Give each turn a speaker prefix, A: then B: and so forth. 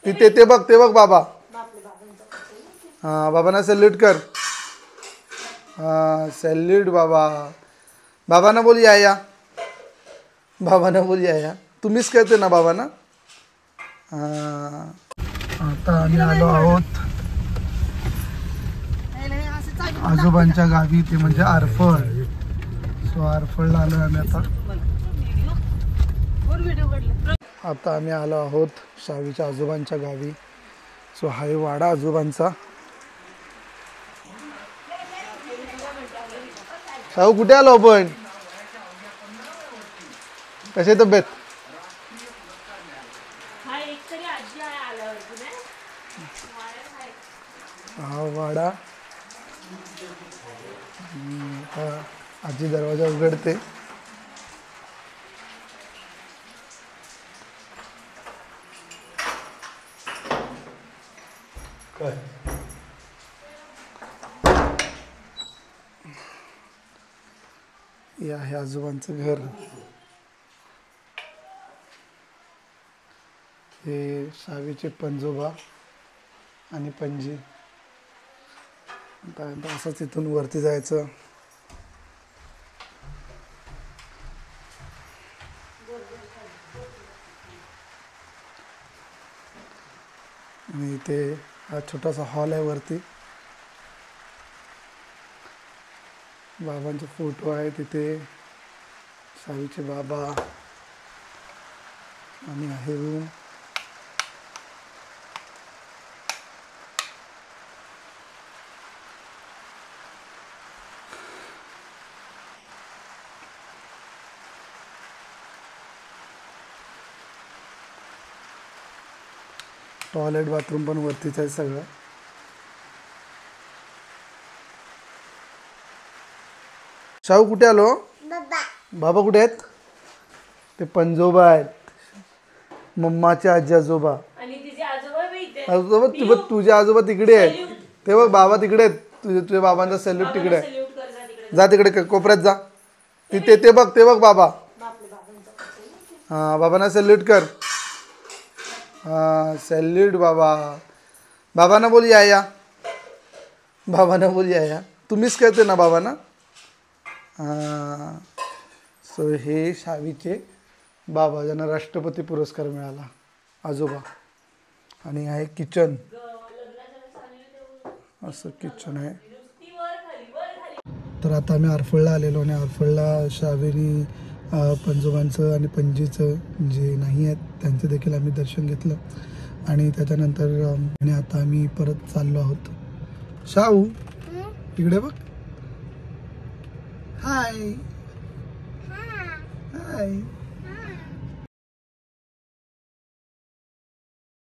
A: ते बघ बाबा. हा बाबांना सॅल्यूट कर. हा सॅल्यूट बाबा. बाबांना बोल या. बाबांना बोल या. तुम्हीच कहते ना बाबांना. हा आता आम्ही आलो आहोत आजोबांच्या गावी, ते म्हणजे आरफळ. सो आरफळला आलो आम्ही आता आम्ही आलो आहोत शावीच्या आजोबांच्या गावी. सो हाय वाडा आजोबांचा. शाहू कुठे आलो आपण? कशी तब्येत? हा वाडा. आजी दरवाजा उघडते. हे आहे आजोबांचं घर. हे शावीचे पंजोबा आणि पणजी. आता असंच इथून वरती जायचं. आणि इथे हा छोटासा हॉल आहे वरती. बाबांचे फोटो आहे तिथे. शावीचे बाबा. आणि आहे रूम. टॉयलेट बाथरूम पण वरतीच आहे सगळं. शाहू कुठे आलो? बाबा कुठे आहेत? ते पंजोबा आहेत. मम्माचे आजी आजोबा. आजोबा तुझे आजोबा तिकडे आहेत. ते बघ बाबा तिकडे आहेत. तुझ्या बाबांचा सॅल्यूट तिकडे आहे. जा तिकडे कोपऱ्यात जा. ते बघ बाबा. हा बाबांना सॅल्यूट कर. हा सॅल्यूट बाबा. बाबांना बोल या. बाबांना बोल या. तुम्हीच कहते ना बाबांना. हा सो हे शावीचे बाबा, ज्यांना राष्ट्रपती पुरस्कार मिळाला, आजोबा. आणि आहे किचन. असं किचन आहे. तर आता आम्ही आरफळला आलेलो आणि आरफळला शावेनी पंजोबांचं आणि पणजीचं जे नाही आहेत त्यांचं देखील आम्ही दर्शन घेतलं. आणि त्याच्यानंतर आणि आता आम्ही परत चाललो आहोत. शाहू इकडे बघ. हाय हाय.